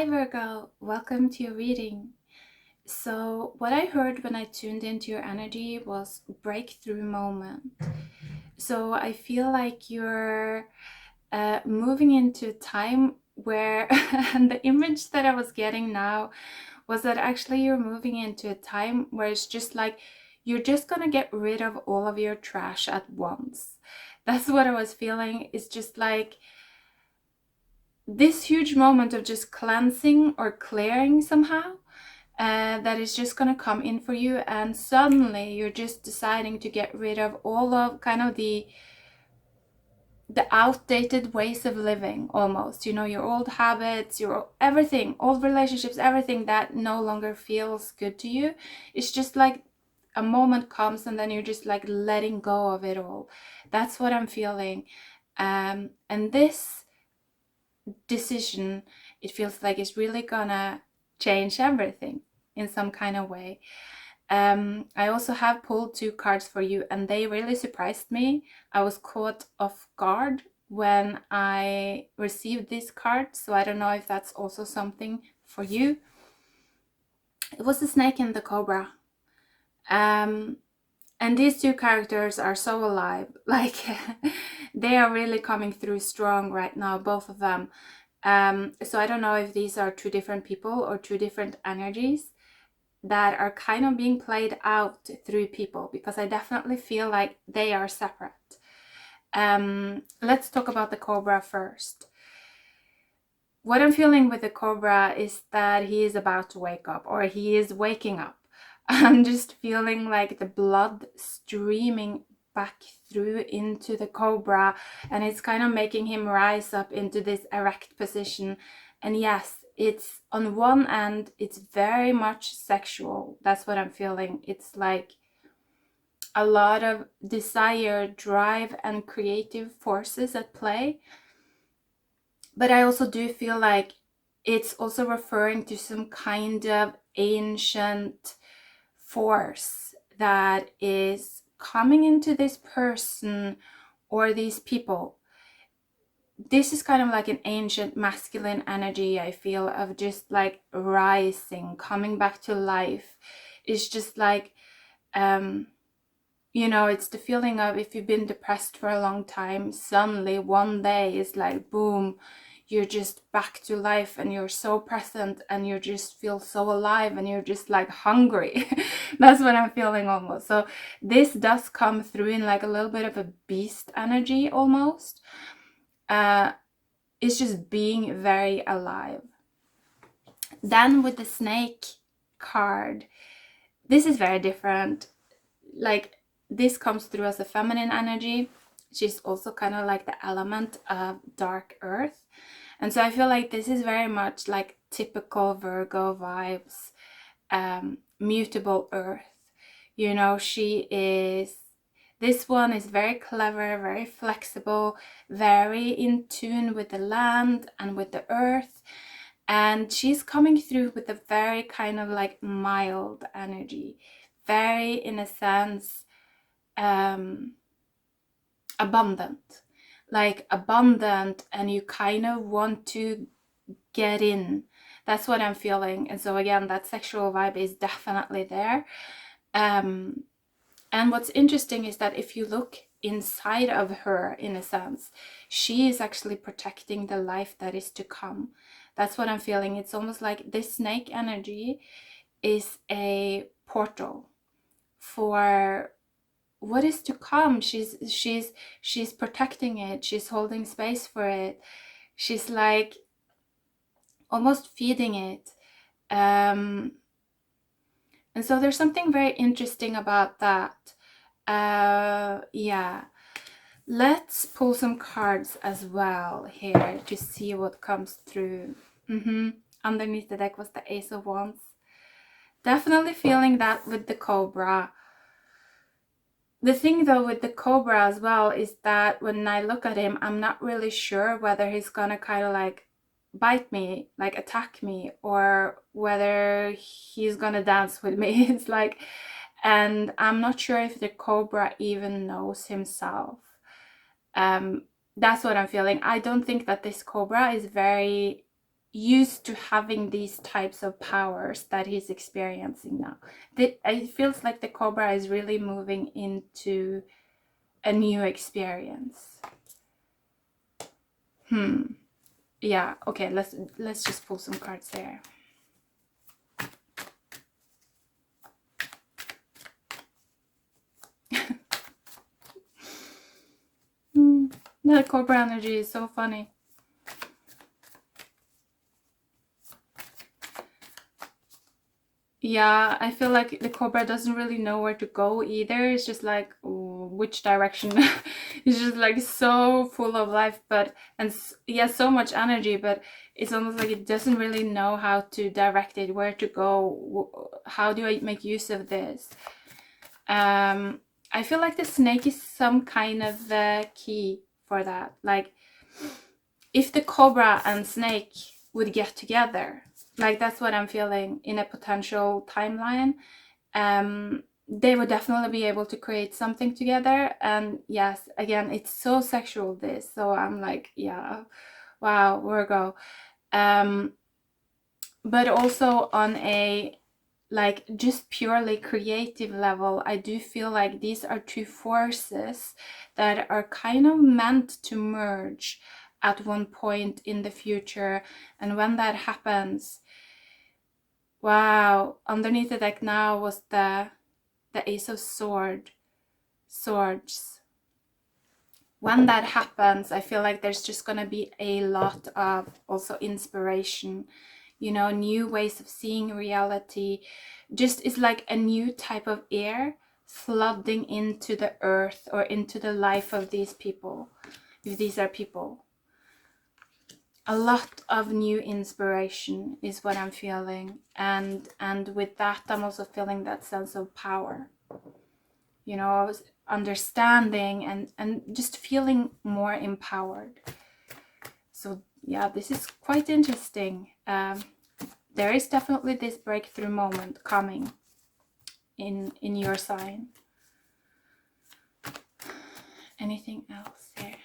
Hi Virgo, welcome to your reading. So, what I heard when I tuned into your energy was breakthrough moment. So, I feel like you're moving into a time where, and the image that I was getting now was that actually you're moving into a time where it's just like you're just gonna get rid of all of your trash at once. That's what I was feeling. It's just like this huge moment of just cleansing or clearing somehow, that is just gonna come in for you, and suddenly you're just deciding to get rid of all of kind of the outdated ways of living, almost, you know, your old habits, your everything, old relationships, everything that no longer feels good to you. It's just like a moment comes and then you're just like letting go of it all. That's what I'm feeling. And this decision, it feels like it's really gonna change everything in some kind of way. I also have pulled two cards for you, and they really surprised me. I was caught off guard when I received this card, so I don't know if that's also something for you. It was the snake and the cobra. And these two characters are so alive. Like, they are really coming through strong right now, both of them. So I don't know if these are two different people or two different energies that are kind of being played out through people, because I definitely feel like they are separate. Let's talk about the cobra first. What I'm feeling with the cobra is that he is about to wake up, or he is waking up. I'm just feeling like the blood streaming back through into the cobra, and it's kind of making him rise up into this erect position. And yes, it's on one end, it's very much sexual. That's what I'm feeling. It's like a lot of desire, drive, and creative forces at play. But I also do feel like it's also referring to some kind of ancient force that is coming into this person or these people. This is kind of like an ancient masculine energy, I feel, of just like rising, coming back to life. It's just like, you know, it's the feeling of if you've been depressed for a long time, suddenly one day it's like, boom, you're just back to life and you're so present and you just feel so alive and you're just like hungry. That's what I'm feeling almost. So this does come through in like a little bit of a beast energy almost. It's just being very alive. Then with the snake card, this is very different. Like, this comes through as a feminine energy. She's also kind of like the element of dark earth. And so I feel like this is very much like typical Virgo vibes, mutable earth. You know, this one is very clever, very flexible, very in tune with the land and with the earth. And she's coming through with a very kind of like mild energy, very, in a sense, abundant. Like abundant, and you kind of want to get in. That's what I'm feeling. And so again, that sexual vibe is definitely there. And what's interesting is that if you look inside of her, in a sense, she is actually protecting the life that is to come. That's what I'm feeling. It's almost like this snake energy is a portal for what is to come. She's protecting it. She's holding space for it. She's like almost feeding it. And so there's something very interesting about that. Yeah. Let's pull some cards as well here to see what comes through. Underneath the deck was the Ace of Wands. Definitely feeling that with the Cobra. The thing though with the cobra as well is that when I look at him, I'm not really sure whether he's gonna kind of like bite me, like attack me, or whether he's gonna dance with me. It's like, and I'm not sure if the cobra even knows himself. That's what I'm feeling. I don't think that this cobra is very used to having these types of powers that he's experiencing now. It feels like the cobra is really moving into a new experience. Yeah, okay, let's just pull some cards here. That cobra energy is so funny. Yeah, I feel like the cobra doesn't really know where to go either. It's just like, which direction? It's just like so full of life, but, and yeah, so much energy, but it's almost like it doesn't really know how to direct it, where to go. How do I make use of this? I feel like the snake is some kind of key for that. Like, if the cobra and snake would get together, like that's what I'm feeling in a potential timeline, they would definitely be able to create something together. And yes, again, it's so sexual, this, so I'm like, yeah, wow, Virgo. But also on a like just purely creative level, I do feel like these are two forces that are kind of meant to merge at one point in the future. And when that happens, wow, underneath the deck now was the Ace of Swords. When that happens, I feel like there's just gonna be a lot of also inspiration, you know, new ways of seeing reality. Just it's like a new type of air flooding into the earth or into the life of these people, if these are people. A lot of new inspiration is what I'm feeling, and with that I'm also feeling that sense of power, you know, understanding and just feeling more empowered. So yeah, this is quite interesting. There is definitely this breakthrough moment coming in your sign. Anything else here?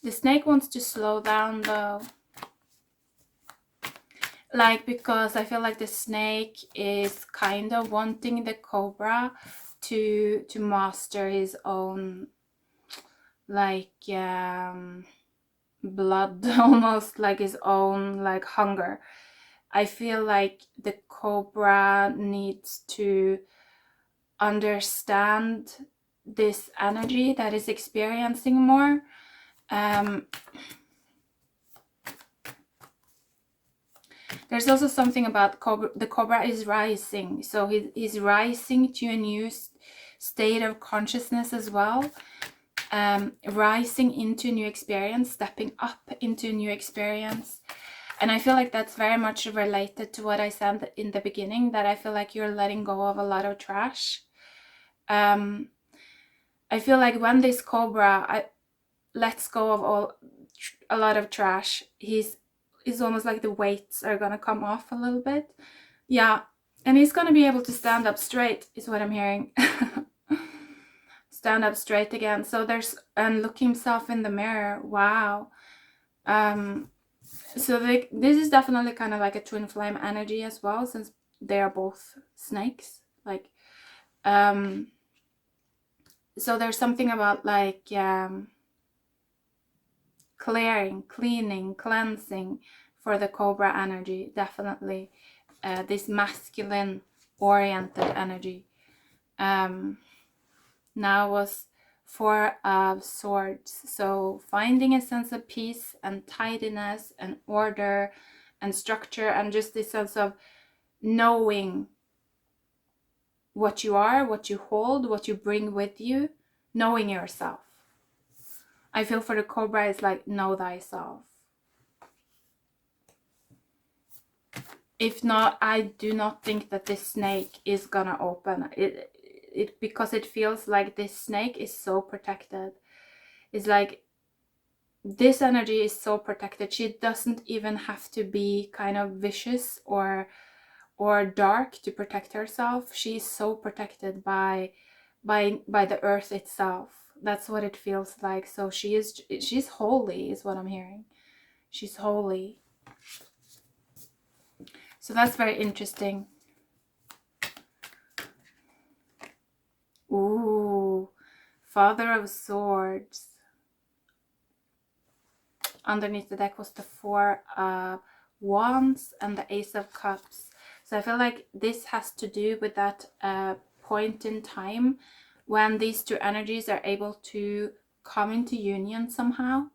The snake wants to slow down though. Like, because I feel like the snake is kind of wanting the cobra to master his own, like, blood, almost like his own, like, hunger. I feel like the cobra needs to understand this energy that is experiencing more. There's also something about the cobra is rising, so he's rising to a new state of consciousness as well, rising into a new experience, stepping up into a new experience. And I feel like that's very much related to what I said in the beginning, that I feel like you're letting go of a lot of trash. I feel like when this cobra lets go of a lot of trash, it's almost like the weights are gonna come off a little bit. Yeah, and he's gonna be able to stand up straight, is what I'm hearing. Stand up straight again. So and look himself in the mirror. Wow. So this is definitely kind of like a twin flame energy as well, since they are both snakes. Like, so there's something about like clearing, cleaning, cleansing for the cobra energy. Definitely this masculine oriented energy. Now was 4 of Swords, so finding a sense of peace and tidiness and order and structure, and just this sense of knowing what you are, what you hold, what you bring with you, knowing yourself. I feel for the cobra is like, know thyself. If not, I do not think that this snake is gonna open it, because it feels like this snake is so protected. It's like this energy is so protected. She doesn't even have to be kind of vicious or dark to protect herself. She's so protected by the earth itself. That's what it feels like. So she's holy is what I'm hearing. She's holy. So that's very interesting. Ooh, Father of Swords. Underneath the deck was the Four of Wands and the Ace of Cups. So I feel like this has to do with that point in time when these two energies are able to come into union somehow.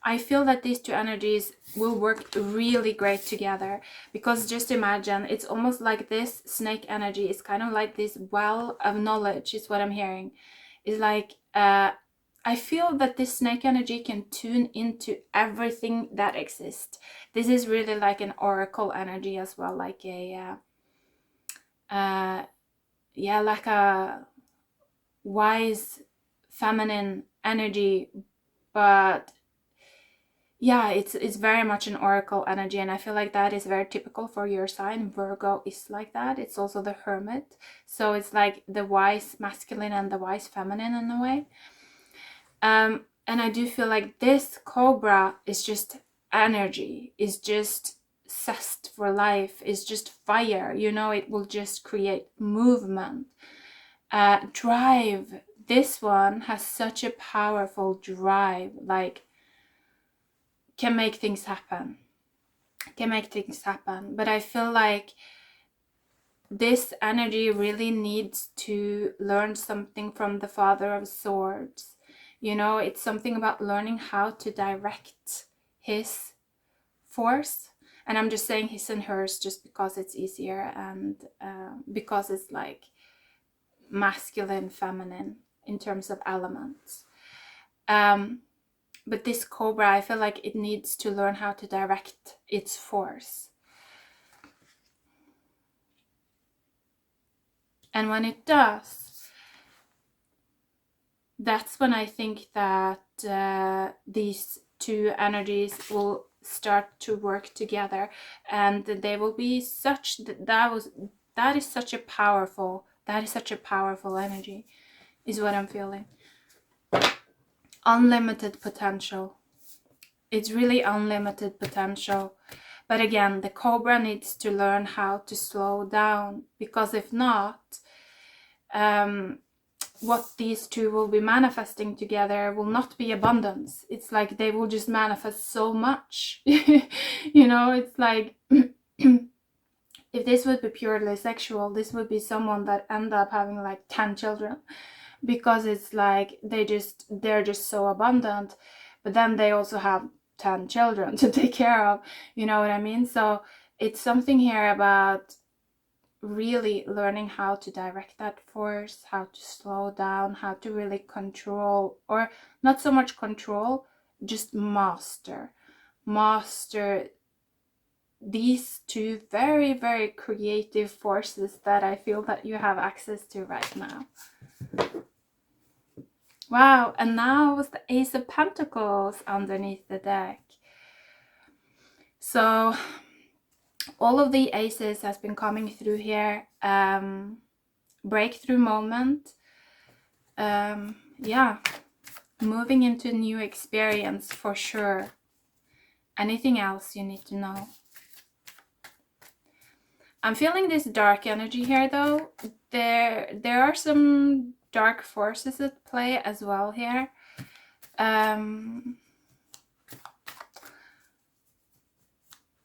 I feel that these two energies will work really great together, because just imagine, it's almost like this snake energy is kind of like this well of knowledge is what I'm hearing. It's like I feel that this snake energy can tune into everything that exists. This is really like an oracle energy as well, like a yeah, like a wise feminine energy, but yeah, it's very much an oracle energy, and I feel like that is very typical for your sign. Virgo is like that. It's also the Hermit, so it's like the wise masculine and the wise feminine in a way. And I do feel like this Cobra is just energy, is just zest for life, is just fire. You know, it will just create movement, drive. This one has such a powerful drive, like can make things happen. But I feel like this energy really needs to learn something from the Father of Swords. You know, it's something about learning how to direct his force, and I'm just saying his and hers just because it's easier, and because it's like masculine, feminine in terms of elements. But this Cobra, I feel like it needs to learn how to direct its force. And when it does, that's when I think that these two energies will start to work together, and they will be such that is such a powerful energy, is what I'm feeling. Unlimited potential. It's really unlimited potential. But again, the Cobra needs to learn how to slow down, because if not, what these two will be manifesting together will not be abundance. It's like they will just manifest so much. You know, it's like if this would be purely sexual, this would be someone that end up having like 10 children, because it's like they're just so abundant, but then they also have 10 children to take care of, you know what I mean? So it's something here about really learning how to direct that force, how to slow down, how to really control, or not so much control, just master these two very, very creative forces that I feel that you have access to right now. Wow, and now was the Ace of Pentacles underneath the deck. So all of the aces has been coming through here. Breakthrough moment. Yeah, moving into a new experience for sure. Anything else you need to know? I'm feeling this dark energy here though. There are some dark forces at play as well here.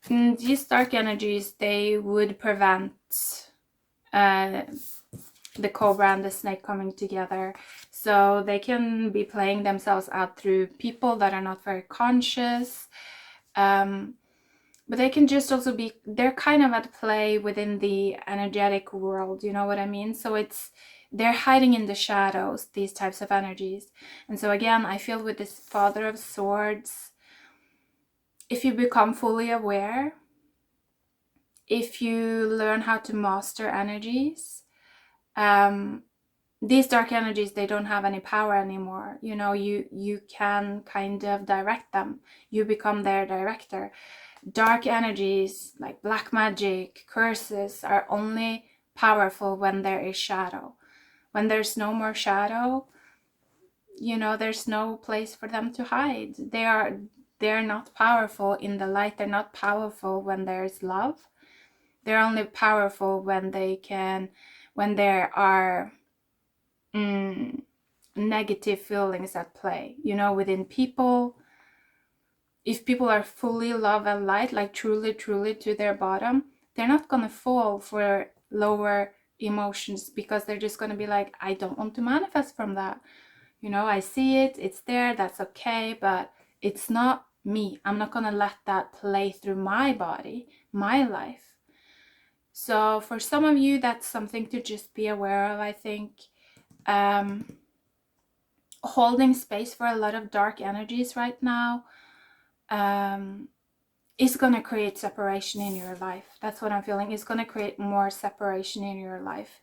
These dark energies, they would prevent the Cobra and the Snake coming together. So they can be playing themselves out through people that are not very conscious. But they can just also be, they're kind of at play within the energetic world, you know what I mean? So they're hiding in the shadows, these types of energies. And so again, I feel with this Father of Swords, if you become fully aware, if you learn how to master energies, these dark energies, they don't have any power anymore. You know, you can kind of direct them. You become their director. Dark energies like black magic, curses are only powerful when there is shadow. When there's no more shadow, you know, there's no place for them to hide. They're not powerful in the light. They're not powerful when there's love. They're only powerful when there are negative feelings at play, you know, within people. If people are fully love and light, like truly to their bottom, they're not gonna fall for lower emotions, because they're just gonna be like, I don't want to manifest from that. You know, I see it, it's there, that's okay, but it's not me. I'm not gonna let that play through my body, my life. So for some of you, that's something to just be aware of, I think. Holding space for a lot of dark energies right now is going to create separation in your life. That's what I'm feeling. It's going to create more separation in your life.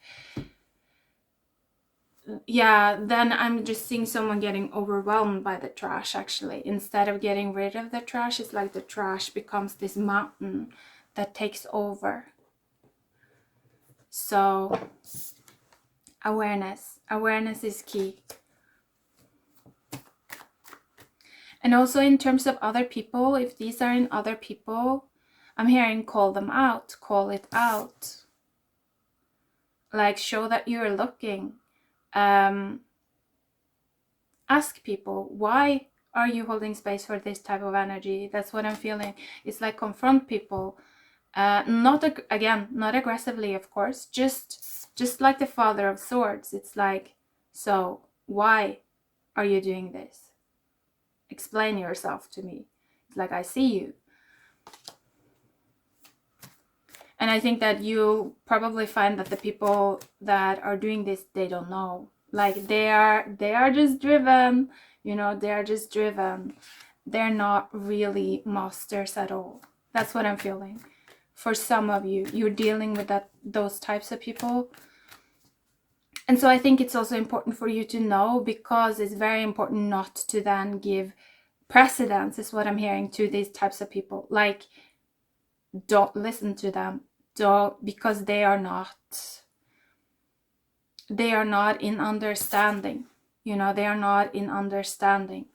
Yeah, then I'm just seeing someone getting overwhelmed by the trash, actually. Instead of getting rid of the trash, it's like the trash becomes this mountain that takes over. So awareness is key. And also in terms of other people, if these are in other people, I'm hearing call them out, call it out. Like, show that you're looking. Ask people, why are you holding space for this type of energy? That's what I'm feeling. It's like confront people. Not aggressively, of course, just like the Father of Swords. It's like, so why are you doing this? Explain yourself to me. It's like, I see you. And I think that you'll probably find that the people that are doing this, they don't know. Like, they are just driven, you know, they are just driven. They're not really masters at all. That's what I'm feeling. For some of you, you're dealing with those types of people. And so I think it's also important for you to know, because it's very important not to then give precedence, is what I'm hearing, to these types of people. Like, don't listen to them. Don't, because they are not in understanding. You know, they are not in understanding.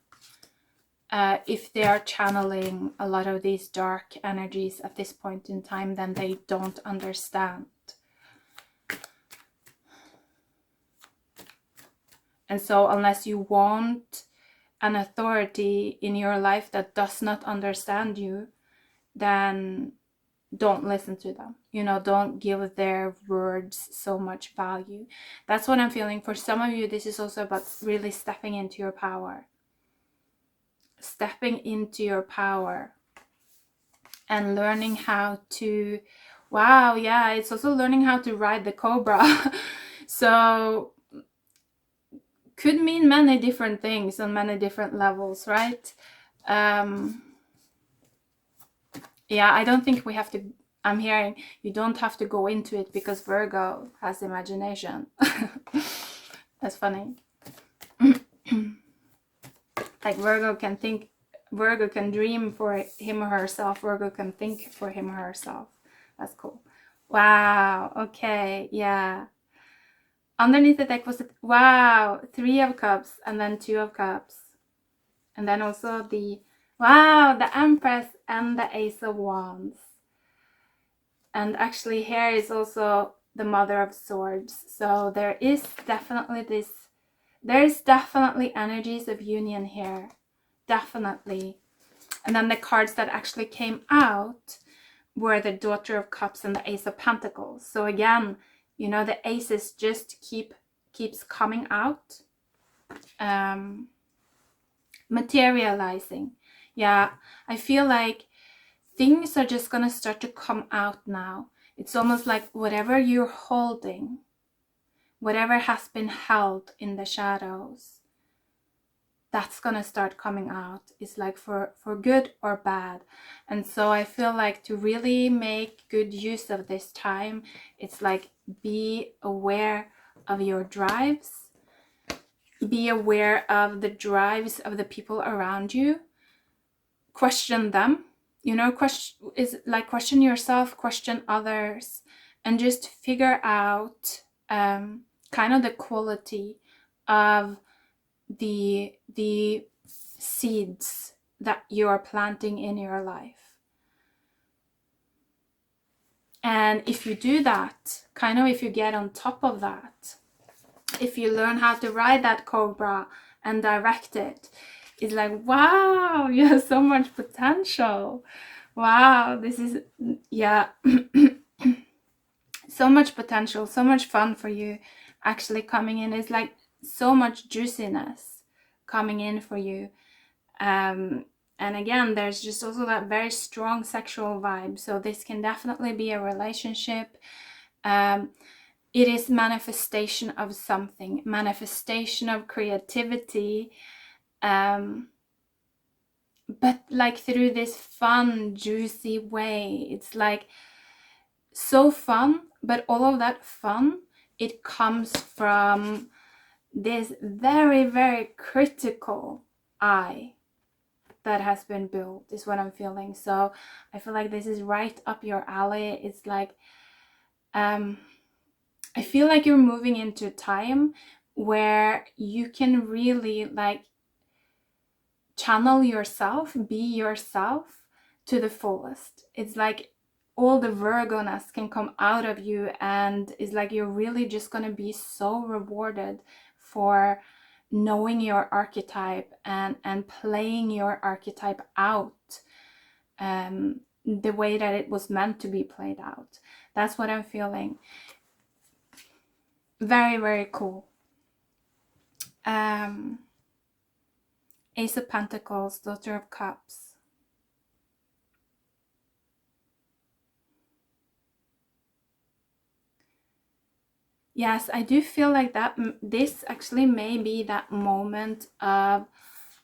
If they are channeling a lot of these dark energies at this point in time, then they don't understand. And so unless you want an authority in your life that does not understand you, then don't listen to them. You know, don't give their words so much value. That's what I'm feeling. For some of you, this is also about really stepping into your power. Stepping into your power and learning how to, wow, yeah, it's also learning how to ride the cobra. So could mean many different things on many different levels, right? Yeah, I don't think we have to, I'm hearing you don't have to go into it, because Virgo has imagination. That's funny. Like, Virgo can think, Virgo can dream for him or herself, Virgo can think for him or herself. That's cool. Wow, okay, yeah. Underneath the deck was, wow, 3 of Cups and then 2 of Cups. And then also the, wow, the Empress and the Ace of Wands. And actually here is also the Mother of Swords. So there is definitely energies of union here. Definitely. And then the cards that actually came out were the Daughter of Cups and the Ace of Pentacles. So again, you know, the aces just keeps coming out. Materializing. Yeah, I feel like things are just gonna start to come out now. It's almost like whatever you're holding, whatever has been held in the shadows, that's gonna start coming out. It's like for good or bad. And so I feel like to really make good use of this time, it's like, be aware of your drives. Be aware of the drives of the people around you. Question them. You know, question yourself, question others, and just figure out kind of the quality of the seeds that you are planting in your life. And if you do that, kind of if you get on top of that, if you learn how to ride that cobra and direct it, it's like, wow, you have so much potential. Wow, this is, yeah, so much potential, so much fun for you actually coming in. It's like so much juiciness coming in for you. And again, there's just also that very strong sexual vibe. So this can definitely be a relationship. It is manifestation of something, manifestation of creativity. But like through this fun, juicy way. It's like so fun, but all of that fun, it comes from this very, very critical I that has been built, is what I'm feeling. So I feel like this is right up your alley. It's like, I feel like you're moving into a time where you can really like channel yourself, be yourself to the fullest. It's like all the Virgo-ness can come out of you, and it's like you're really just going to be so rewarded for knowing your archetype and playing your archetype out the way that it was meant to be played out. That's what I'm feeling. Very, very cool. Ace of Pentacles, Daughter of Cups. Yes, I do feel like that this actually may be that moment of,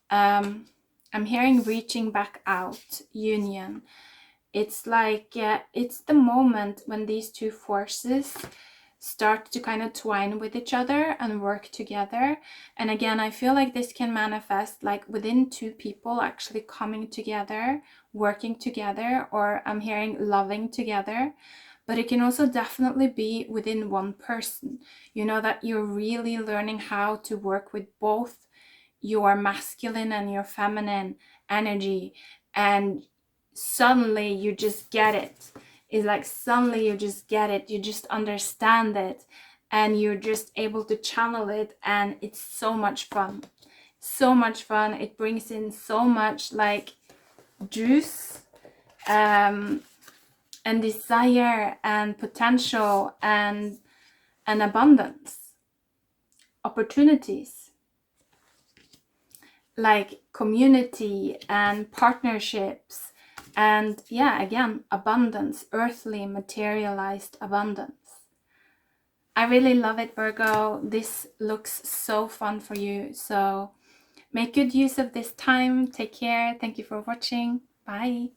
I'm hearing reaching back out, union. It's like, it's the moment when these two forces start to kind of twine with each other and work together. And again, I feel like this can manifest like within two people actually coming together, working together, or I'm hearing loving together. But it can also definitely be within one person, you know, that you're really learning how to work with both your masculine and your feminine energy, and suddenly you just get it. It's like suddenly you just get it, you just understand it, and you're just able to channel it, and it's so much fun. So much fun. It brings in so much like juice, and desire and potential and abundance, opportunities, like community and partnerships, and yeah, again, abundance, earthly materialized abundance. I really love it, Virgo. This looks so fun for you. So make good use of this time. Take care. Thank you for watching. Bye.